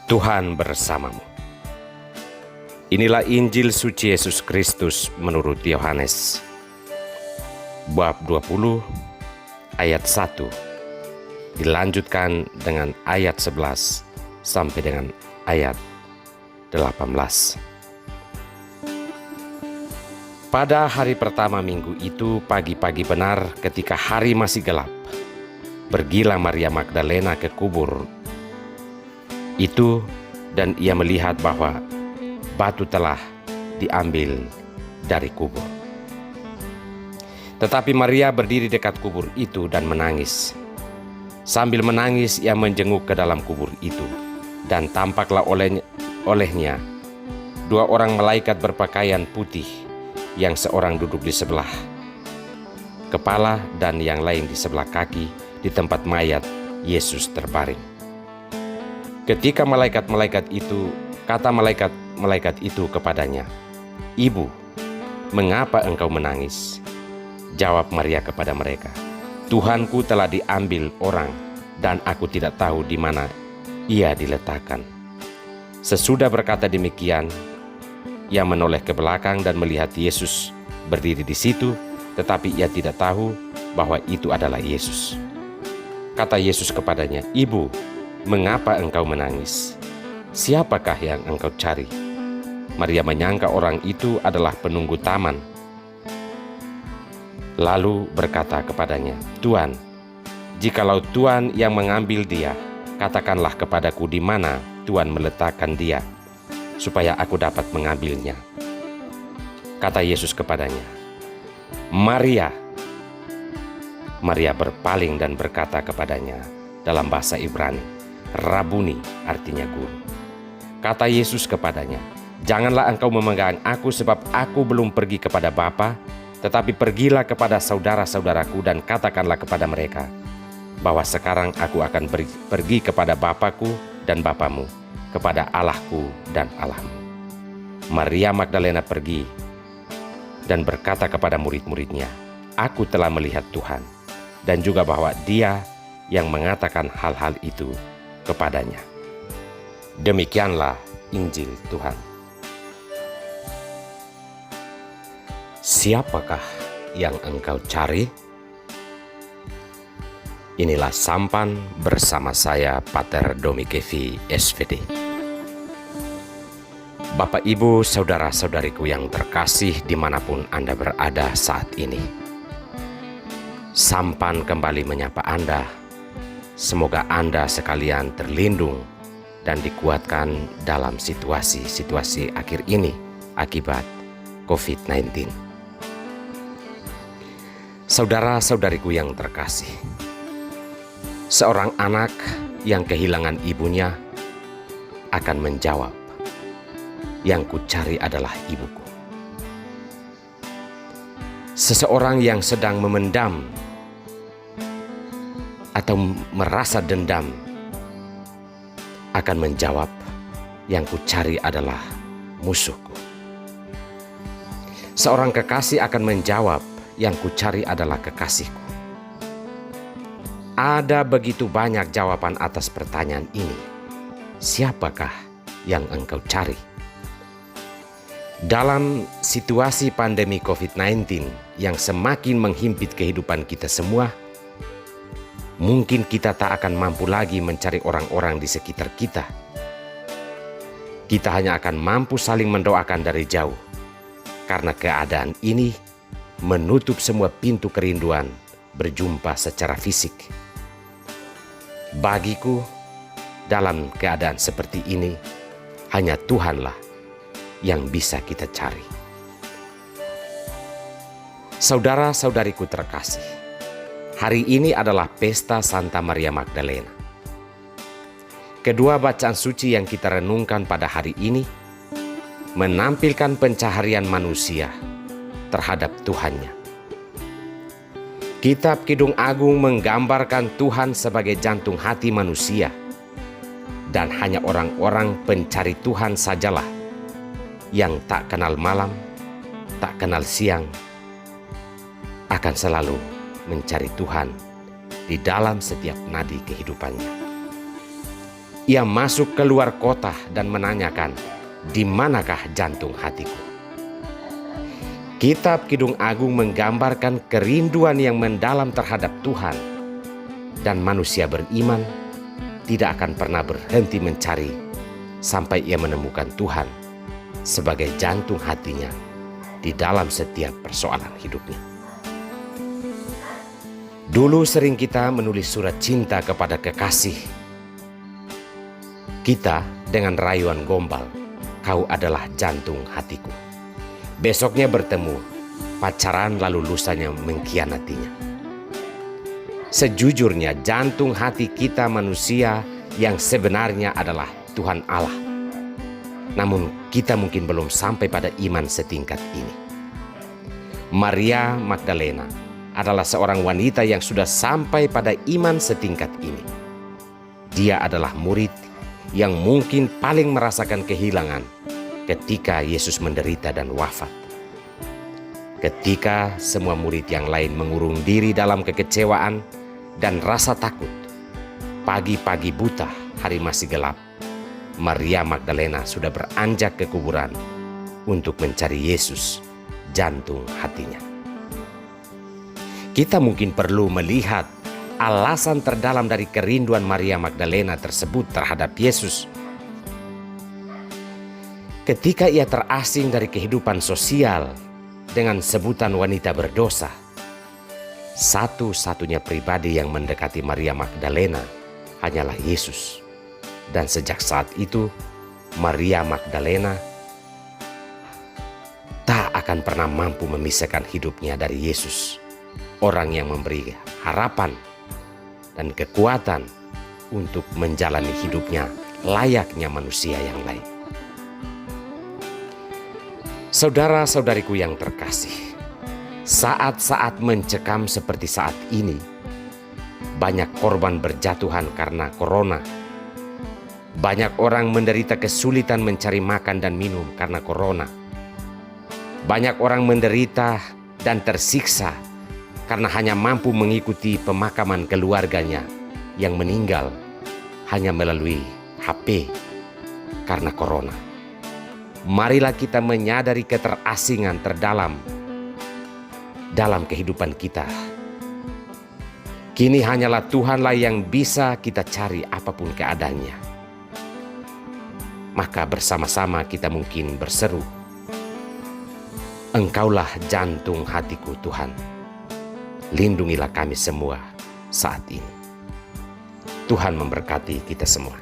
Tuhan bersamamu. Inilah Injil suci Yesus Kristus menurut Yohanes, bab 20 ayat 1, dilanjutkan dengan ayat 11 sampai dengan ayat 18. Pada hari pertama minggu itu, pagi-pagi benar ketika hari masih gelap, pergilah Maria Magdalena ke kubur itu, dan ia melihat bahwa batu telah diambil dari kubur. Tetapi Maria berdiri dekat kubur itu dan menangis. Sambil menangis, ia menjenguk ke dalam kubur itu, dan tampaklah olehnya dua orang malaikat berpakaian putih, yang seorang duduk di sebelah kepala dan yang lain di sebelah kaki di tempat mayat Yesus terbaring. Ketika malaikat-malaikat itu, kata malaikat-malaikat itu kepadanya, "Ibu, mengapa engkau menangis?" Jawab Maria kepada mereka, "Tuhanku telah diambil orang, dan aku tidak tahu di mana ia diletakkan." Sesudah berkata demikian, ia menoleh ke belakang dan melihat Yesus berdiri di situ, tetapi ia tidak tahu bahwa itu adalah Yesus. Kata Yesus kepadanya, "Ibu, mengapa engkau menangis? Siapakah yang engkau cari?" Maria menyangka orang itu adalah penunggu taman. Lalu berkata kepadanya, "Tuan, jikalau Tuan yang mengambil dia, katakanlah kepadaku di mana Tuan meletakkan dia, supaya aku dapat mengambilnya." Kata Yesus kepadanya, "Maria." Maria berpaling dan berkata kepadanya dalam bahasa Ibrani, "Rabuni," artinya guru. Kata Yesus kepadanya, "Janganlah engkau memegang aku, sebab aku belum pergi kepada Bapa, tetapi pergilah kepada saudara-saudaraku dan katakanlah kepada mereka bahwa sekarang aku akan pergi kepada Bapakku dan Bapamu, kepada Allahku dan Allahmu." Maria Magdalena pergi dan berkata kepada murid-muridnya, "Aku telah melihat Tuhan," dan juga bahwa Dia yang mengatakan hal-hal itu kepadanya. Demikianlah Injil Tuhan. Siapakah yang engkau cari? Inilah sampan bersama saya, Pater Domi Kevi, SVD. Bapak, Ibu, saudara-saudariku yang terkasih dimanapun Anda berada saat ini, sampan kembali menyapa Anda. Semoga Anda sekalian terlindung dan dikuatkan dalam situasi akhir ini akibat COVID-19. Saudara-saudariku yang terkasih, seorang anak yang kehilangan ibunya akan menjawab, "Yang kucari adalah ibuku." Seseorang yang sedang memendam atau merasa dendam akan menjawab, "Yang kucari adalah musuhku." Seorang kekasih akan menjawab, "Yang kucari adalah kekasihku." Ada begitu banyak jawaban atas pertanyaan ini. Siapakah yang engkau cari? Dalam situasi pandemi COVID-19 yang semakin menghimpit kehidupan kita semua, mungkin kita tak akan mampu lagi mencari orang-orang di sekitar kita. Kita hanya akan mampu saling mendoakan dari jauh, karena keadaan ini menutup semua pintu kerinduan berjumpa secara fisik. Bagiku, dalam keadaan seperti ini, hanya Tuhanlah yang bisa kita cari. Saudara-saudariku terkasih, hari ini adalah pesta Santa Maria Magdalena. Kedua bacaan suci yang kita renungkan pada hari ini menampilkan pencaharian manusia terhadap Tuhannya. Kitab Kidung Agung menggambarkan Tuhan sebagai jantung hati manusia, dan hanya orang-orang pencari Tuhan sajalah yang tak kenal malam, tak kenal siang, akan selalu mencari Tuhan di dalam setiap nadi kehidupannya. Ia masuk keluar kota dan menanyakan, "Di manakah jantung hatiku?" Kitab Kidung Agung menggambarkan kerinduan yang mendalam terhadap Tuhan, dan manusia beriman tidak akan pernah berhenti mencari sampai ia menemukan Tuhan sebagai jantung hatinya di dalam setiap persoalan hidupnya. Dulu sering kita menulis surat cinta kepada kekasih kita dengan rayuan gombal, "Kau adalah jantung hatiku." Besoknya bertemu, pacaran, lalu lusanya mengkhianatinya. Sejujurnya jantung hati kita manusia yang sebenarnya adalah Tuhan Allah. Namun kita mungkin belum sampai pada iman setingkat ini. Maria Magdalena adalah seorang wanita yang sudah sampai pada iman setingkat ini. Dia adalah murid yang mungkin paling merasakan kehilangan ketika Yesus menderita dan wafat. Ketika semua murid yang lain mengurung diri dalam kekecewaan dan rasa takut, pagi-pagi buta, hari masih gelap, Maria Magdalena sudah beranjak ke kuburan untuk mencari Yesus, jantung hatinya. Kita mungkin perlu melihat alasan terdalam dari kerinduan Maria Magdalena tersebut terhadap Yesus. Ketika ia terasing dari kehidupan sosial dengan sebutan wanita berdosa, satu-satunya pribadi yang mendekati Maria Magdalena hanyalah Yesus. Dan sejak saat itu, Maria Magdalena tak akan pernah mampu memisahkan hidupnya dari Yesus, orang yang memberi harapan dan kekuatan untuk menjalani hidupnya layaknya manusia yang lain. Saudara-saudariku yang terkasih, saat-saat mencekam seperti saat ini, banyak korban berjatuhan karena corona. Banyak orang menderita kesulitan mencari makan dan minum karena corona. Banyak orang menderita dan tersiksa karena hanya mampu mengikuti pemakaman keluarganya yang meninggal hanya melalui HP karena corona. Marilah kita menyadari keterasingan terdalam dalam kehidupan kita. Kini hanyalah Tuhanlah yang bisa kita cari apapun keadaannya. Maka bersama-sama kita mungkin berseru, "Engkaulah jantung hatiku Tuhan. Lindungilah kami semua saat ini." Tuhan memberkati kita semua.